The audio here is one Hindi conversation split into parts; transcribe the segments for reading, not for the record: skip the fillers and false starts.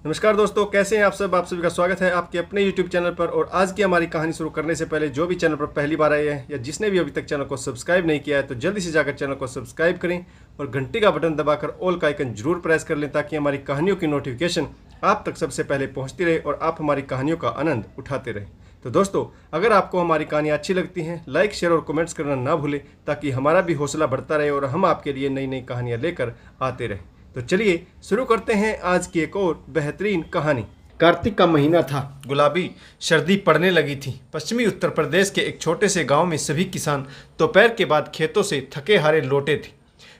नमस्कार दोस्तों, कैसे हैं आप सब। आप सभी का स्वागत है आपके अपने YouTube चैनल पर। और आज की हमारी कहानी शुरू करने से पहले जो भी चैनल पर पहली बार आए हैं या जिसने भी अभी तक चैनल को सब्सक्राइब नहीं किया है तो जल्दी से जाकर चैनल को सब्सक्राइब करें और घंटी का बटन दबाकर ऑल का आइकन जरूर प्रेस कर लें ताकि हमारी कहानियों की नोटिफिकेशन आप तक सबसे पहले पहुँचती रहे और आप हमारी कहानियों का आनंद उठाते रहें। तो दोस्तों, अगर आपको हमारी कहानियाँ अच्छी लगती हैं, लाइक शेयर और कमेंट्स करना ना भूलें ताकि हमारा भी हौसला बढ़ता रहे और हम आपके लिए नई नई कहानियाँ लेकर आते रहें। तो चलिए शुरू करते हैं आज की एक और बेहतरीन कहानी। कार्तिक का महीना था, गुलाबी सर्दी पड़ने लगी थी। पश्चिमी उत्तर प्रदेश के एक छोटे से गांव में सभी किसान दोपहर के बाद खेतों से थके हारे लौटे थे।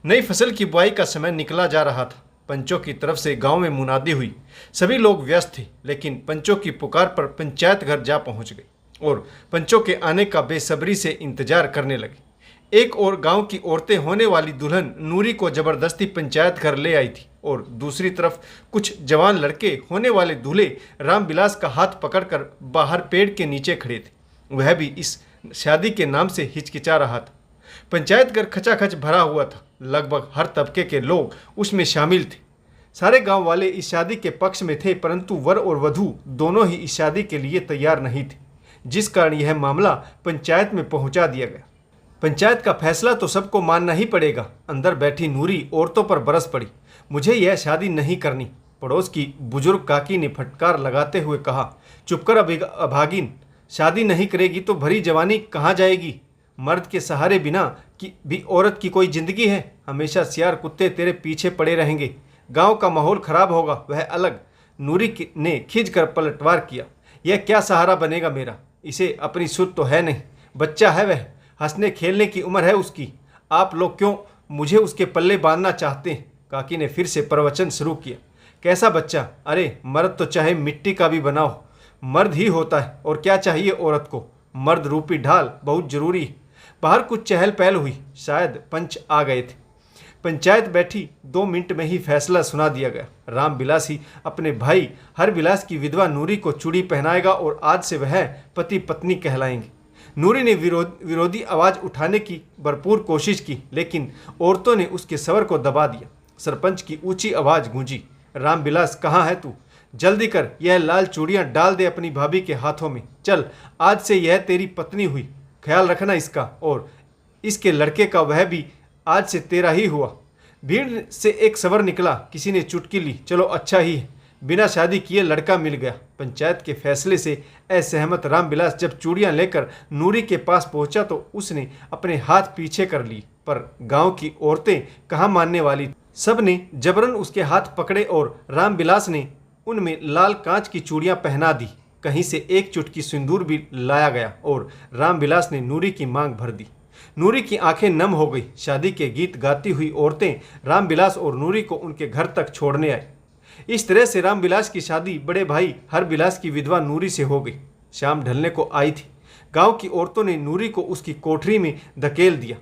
नई फसल की बुआई का समय निकला जा रहा था। पंचों की तरफ से गांव में मुनादी हुई। सभी लोग व्यस्त थे, लेकिन पंचों की पुकार पर पंचायत घर जा पहुंच गए और पंचों के आने का बेसब्री से इंतजार करने लगे। एक और गांव की औरतें होने वाली दुल्हन नूरी को जबरदस्ती पंचायत घर ले आई थी और दूसरी तरफ कुछ जवान लड़के होने वाले दूल्हे रामविलास का हाथ पकड़कर बाहर पेड़ के नीचे खड़े थे। वह भी इस शादी के नाम से हिचकिचा रहा था। पंचायत घर खचाखच भरा हुआ था। लगभग हर तबके के लोग उसमें शामिल थे। सारे गांव वाले इस शादी के पक्ष में थे, परंतु वर और वधू दोनों ही इस शादी के लिए तैयार नहीं थे, जिस कारण यह मामला पंचायत में पहुंचा दिया गया। पंचायत का फैसला तो सबको मानना ही पड़ेगा। अंदर बैठी नूरी औरतों पर बरस पड़ी। मुझे यह शादी नहीं करनी। पड़ोस की बुजुर्ग काकी ने फटकार लगाते हुए कहा, चुप कर अभागिन, शादी नहीं करेगी तो भरी जवानी कहाँ जाएगी। मर्द के सहारे बिना कि भी औरत की कोई जिंदगी है। हमेशा सियार कुत्ते तेरे पीछे पड़े रहेंगे। गांव का माहौल खराब होगा, वह अलग। नूरी ने खींच कर पलटवार किया। यह क्या सहारा बनेगा मेरा। इसे अपनी सुध तो है नहीं। बच्चा है वह, हंसने खेलने की उम्र है उसकी। आप लोग क्यों मुझे उसके पल्ले बांधना चाहते हैं। काकी ने फिर से प्रवचन शुरू किया। कैसा बच्चा। अरे मर्द तो चाहे मिट्टी का भी बनाओ, मर्द ही होता है। और क्या चाहिए औरत को। मर्द रूपी ढाल बहुत जरूरी है। बाहर कुछ चहल पहल हुई। शायद पंच आ गए थे। पंचायत बैठी। 2 मिनट में ही फैसला सुना दिया गया। रामविलास ही अपने भाई हरविलास की विधवा नूरी को चूड़ी पहनाएगा और आज से वह पति पत्नी कहलाएंगे। नूरी ने विरोधी आवाज उठाने की भरपूर कोशिश की, लेकिन औरतों ने उसके स्वर को दबा दिया। सरपंच की ऊंची आवाज गूंजी, रामविलास कहाँ है तू। जल्दी कर, यह लाल चूड़ियां डाल दे अपनी भाभी के हाथों में। चल, आज से यह तेरी पत्नी हुई। ख्याल रखना इसका, और इसके लड़के का, वह भी आज से तेरा ही हुआ। भीड़ से एक स्वर निकला। किसी ने चुटकी ली, चलो अच्छा ही है, बिना शादी किए लड़का मिल गया। पंचायत के फैसले से असहमत रामविलास जब चूड़ियां लेकर नूरी के पास पहुंचा तो उसने अपने हाथ पीछे कर लिए, पर गांव की औरतें कहाँ मानने वाली। सब ने जबरन उसके हाथ पकड़े और रामविलास ने उनमें लाल कांच की चूड़ियां पहना दी। कहीं से एक चुटकी सिंदूर भी लाया गया और रामविलास ने नूरी की मांग भर दी। नूरी की आंखें नम हो गई। शादी के गीत गाती हुई औरतें रामविलास और नूरी को उनके घर तक छोड़ने आई। इस तरह से रामविलास की शादी बड़े भाई हरविलास की विधवा नूरी से हो गई। शाम ढलने को आई थी। गांव की औरतों ने नूरी को उसकी कोठरी में धकेल दिया।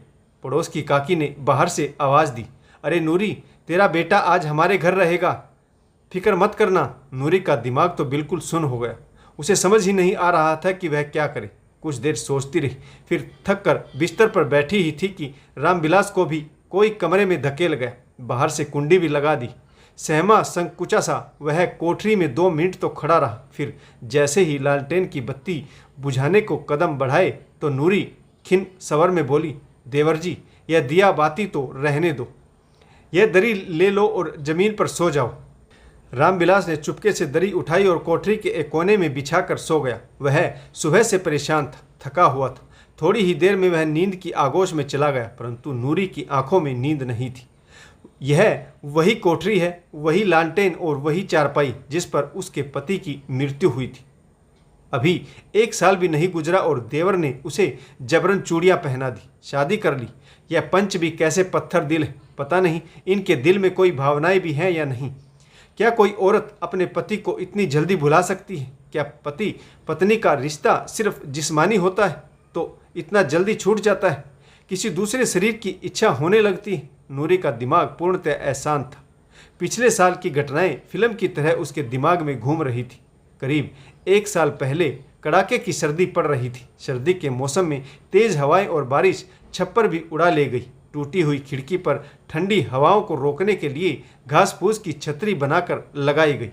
पड़ोस की काकी ने बाहर से आवाज दी, अरे नूरी, तेरा बेटा आज हमारे घर रहेगा, फिक्र मत करना। नूरी का दिमाग तो बिल्कुल सुन्न हो गया। उसे समझ ही नहीं आ रहा था कि वह क्या करे। कुछ देर सोचती रही, फिर थक कर बिस्तर पर बैठी ही थी कि रामविलास को भी कोई कमरे में धकेल गया। बाहर से कुंडी भी लगा दी। सहमा संकुचा सा वह कोठरी में 2 मिनट तो खड़ा रहा। फिर जैसे ही लालटेन की बत्ती बुझाने को कदम बढ़ाए तो नूरी खिन स्वर में बोली, देवर जी, यह दिया बाती तो रहने दो। यह दरी ले लो और जमीन पर सो जाओ। रामविलास ने चुपके से दरी उठाई और कोठरी के एक कोने में बिछाकर सो गया। वह सुबह से परेशान था, थका हुआ था। थोड़ी ही देर में वह नींद की आगोश में चला गया, परंतु नूरी की आंखों में नींद नहीं थी। यह वही कोठरी है, वही लालटेन और वही चारपाई जिस पर उसके पति की मृत्यु हुई थी। अभी 1 साल भी नहीं गुजरा और देवर ने उसे जबरन चूड़ियां पहना दी, शादी कर ली। यह पंच भी कैसे पत्थर दिल है। पता नहीं इनके दिल में कोई भावनाएं भी हैं या नहीं। क्या कोई औरत अपने पति को इतनी जल्दी भुला सकती है। क्या पति पत्नी का रिश्ता सिर्फ जिस्मानी होता है तो इतना जल्दी छूट जाता है। किसी दूसरे शरीर की इच्छा होने लगती है। नूरी का दिमाग पूर्णतः अशांत था। पिछले साल की घटनाएं फिल्म की तरह उसके दिमाग में घूम रही थी। करीब 1 साल पहले कड़ाके की सर्दी पड़ रही थी। सर्दी के मौसम में तेज हवाएं और बारिश छप्पर भी उड़ा ले गई। टूटी हुई खिड़की पर ठंडी हवाओं को रोकने के लिए घास फूस की छतरी बनाकर लगाई गई।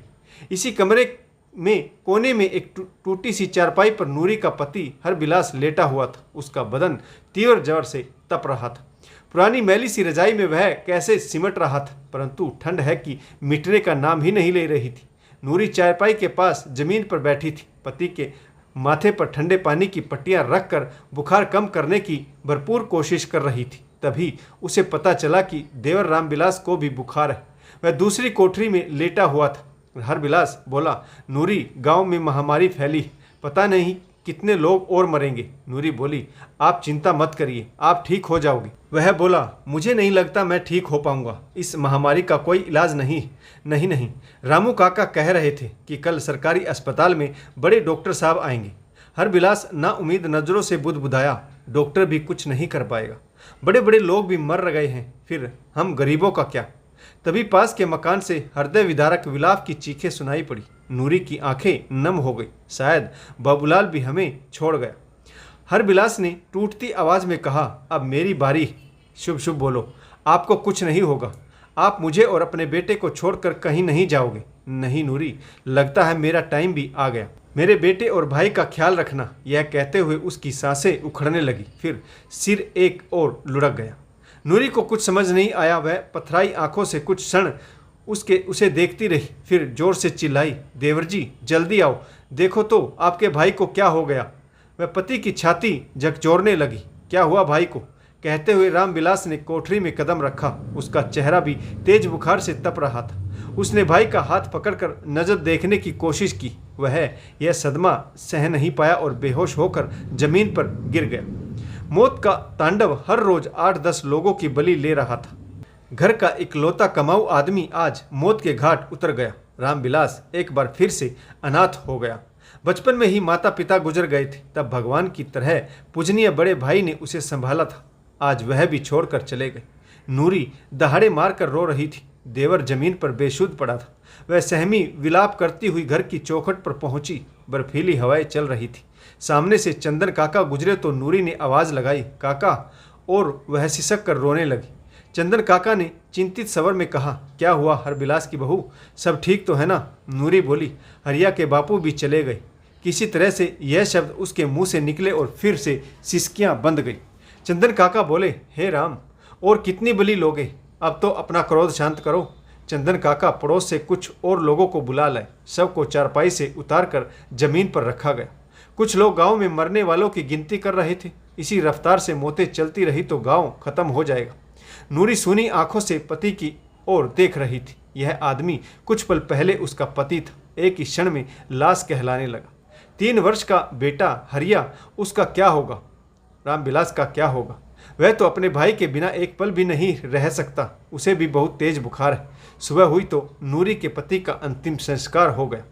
इसी कमरे में कोने में एक टूटी सी चारपाई पर नूरी का पति हरबिलास लेटा हुआ था। उसका बदन तीव्र ज्वर से तप रहा था। पुरानी मैली सी रजाई में वह कैसे सिमट रहा था, परंतु ठंड है कि मिटने का नाम ही नहीं ले रही थी। नूरी चारपाई के पास जमीन पर बैठी थी। पति के माथे पर ठंडे पानी की पट्टियां रखकर बुखार कम करने की भरपूर कोशिश कर रही थी। तभी उसे पता चला कि देवर रामबिलास को भी बुखार है। वह दूसरी कोठरी में लेटा हुआ था। हरबिलास बोला, नूरी, गांव में महामारी फैली, पता नहीं कितने लोग और मरेंगे। नूरी बोली, आप चिंता मत करिए, आप ठीक हो जाओगे। वह बोला, मुझे नहीं लगता मैं ठीक हो पाऊंगा। इस महामारी का कोई इलाज नहीं। रामू काका कह रहे थे कि कल सरकारी अस्पताल में बड़े डॉक्टर साहब आएंगे। हरबिलास नाउम्मीद नजरों से बुदबुदाया, डॉक्टर भी कुछ नहीं कर पाएगा। बड़े बड़े लोग भी मर गए हैं, फिर हम गरीबों का क्या। तभी पास के मकान से हृदय विदारक विलाप की चीखें सुनाई पड़ी। नूरी की आंखें नम हो गई। शायद बाबूलाल भी हमें छोड़ गया। हरबिलास ने टूटती आवाज में कहा, अब मेरी बारी। शुभ शुभ बोलो, आपको कुछ नहीं होगा। आप मुझे और अपने बेटे को छोड़कर कहीं नहीं जाओगे। नहीं नूरी, लगता है मेरा टाइम भी आ गया। मेरे बेटे और भाई का ख्याल रखना। यह कहते हुए उसकी सांसें उखड़ने लगी, फिर सिर एक ओर लुढ़क गया। नूरी को कुछ समझ नहीं आया। वह पथराई आंखों से कुछ क्षण उसे देखती रही, फिर जोर से चिल्लाई, देवर जी जल्दी आओ, देखो तो आपके भाई को क्या हो गया। वह पति की छाती झकझोरने लगी। क्या हुआ भाई को? कहते हुए रामबिलास ने कोठरी में कदम रखा। उसका चेहरा भी तेज बुखार से तप रहा था। उसने भाई का हाथ पकड़कर नजर देखने की कोशिश की। वह यह सदमा सह नहीं पाया और बेहोश होकर जमीन पर गिर गया। मौत का तांडव हर रोज 8-10 लोगों की बलि ले रहा था। घर का इकलौता कमाऊ आदमी आज मौत के घाट उतर गया। रामबिलास एक बार फिर से अनाथ हो गया। बचपन में ही माता पिता गुजर गए थे, तब भगवान की तरह पूजनीय बड़े भाई ने उसे संभाला था। आज वह भी छोड़कर चले गए। नूरी दहाड़े मारकर रो रही थी। देवर जमीन पर बेसुध पड़ा था। वह सहमी विलाप करती हुई घर की चौखट पर पहुंची। बर्फीली हवाएं चल रही थी। सामने से चंदन काका गुजरे तो नूरी ने आवाज लगाई, काका, और वह सिसक कर रोने लगी। चंदन काका ने चिंतित स्वर में कहा, क्या हुआ हरबिलास की बहू, सब ठीक तो है ना? नूरी बोली, हरिया के बापू भी चले गए। किसी तरह से यह शब्द उसके मुंह से निकले और फिर से सिसकियां बंद गई। चंदन काका बोले, हे राम, और कितनी बलि लोगे? अब तो अपना क्रोध शांत करो। चंदन काका पड़ोस से कुछ और लोगों को बुला लाए। सबको चारपाई से उतारकर जमीन पर रखा गया। कुछ लोग गांव में मरने वालों की गिनती कर रहे थे। इसी रफ्तार से मौतें चलती रही तो गांव खत्म हो जाएगा। नूरी सूनी आंखों से पति की ओर देख रही थी। यह आदमी कुछ पल पहले उसका पति था, एक ही क्षण में लाश कहलाने लगा। 3 वर्ष का बेटा हरिया, उसका क्या होगा? रामबिलास का क्या होगा? वह तो अपने भाई के बिना एक पल भी नहीं रह सकता। उसे भी बहुत तेज बुखार है। सुबह हुई तो नूरी के पति का अंतिम संस्कार हो गया।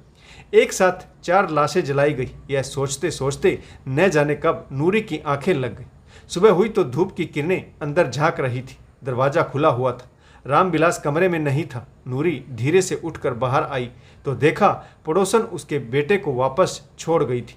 एक साथ 4 लाशें जलाई गई। यह सोचते सोचते न जाने कब नूरी की आंखें लग गई। सुबह हुई तो धूप की किरणें अंदर झांक रही थी। दरवाजा खुला हुआ था। रामबिलास कमरे में नहीं था। नूरी धीरे से उठकर बाहर आई तो देखा पड़ोसन उसके बेटे को वापस छोड़ गई थी।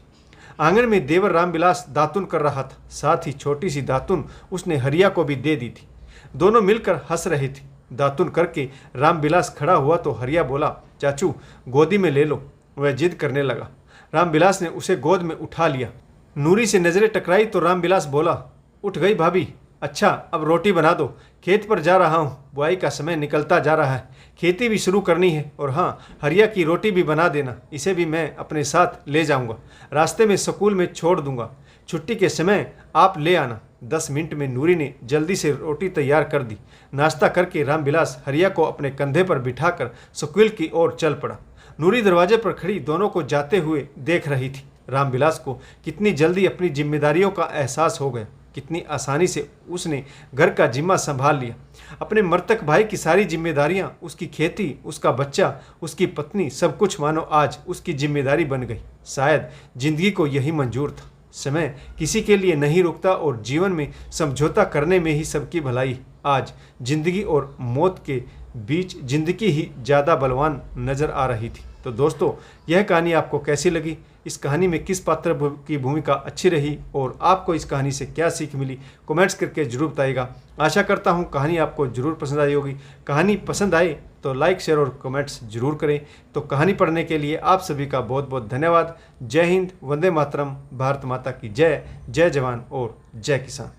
आंगन में देवर रामबिलास दातुन कर रहा था। साथ ही छोटी सी दातुन उसने हरिया को भी दे दी थी। दोनों मिलकर हंस रहे थे। दातुन करके रामबिलास खड़ा हुआ तो हरिया बोला, चाचू गोदी में ले लो। वह जिद करने लगा। रामबिलास ने उसे गोद में उठा लिया। नूरी से नजरें टकराई तो रामबिलास बोला, उठ गई भाभी? अच्छा, अब रोटी बना दो, खेत पर जा रहा हूँ। बुआई का समय निकलता जा रहा है, खेती भी शुरू करनी है। और हाँ, हरिया की रोटी भी बना देना, इसे भी मैं अपने साथ ले जाऊँगा। रास्ते में स्कूल में छोड़ दूंगा। छुट्टी के समय आप ले आना। 10 मिनट में नूरी ने जल्दी से रोटी तैयार कर दी। नाश्ता करके रामबिलास हरिया को अपने कंधे पर बिठाकर स्कूल की ओर चल पड़ा। नूरी दरवाजे पर खड़ी दोनों को जाते हुए देख रही थी। रामबिलास को कितनी जल्दी अपनी जिम्मेदारियों का एहसास हो गया। कितनी आसानी से उसने घर का जिम्मा संभाल लिया। अपने मृतक भाई की सारी जिम्मेदारियां, उसकी खेती, उसका बच्चा, उसकी पत्नी, सब कुछ मानो आज उसकी जिम्मेदारी बन गई। शायद जिंदगी को यही मंजूर था। समय किसी के लिए नहीं रुकता और जीवन में समझौता करने में ही सबकी भलाई। आज जिंदगी और मौत के बीच जिंदगी ही ज़्यादा बलवान नज़र आ रही थी। तो दोस्तों, यह कहानी आपको कैसी लगी? इस कहानी में किस पात्र की भूमिका अच्छी रही और आपको इस कहानी से क्या सीख मिली, कमेंट्स करके जरूर बताइएगा। आशा करता हूँ कहानी आपको जरूर पसंद आई होगी। कहानी पसंद आए तो लाइक शेयर और कमेंट्स जरूर करें। तो कहानी पढ़ने के लिए आप सभी का बहुत बहुत धन्यवाद। जय हिंद, वंदे मातरम, भारत माता की जय, जय जवान और जय किसान।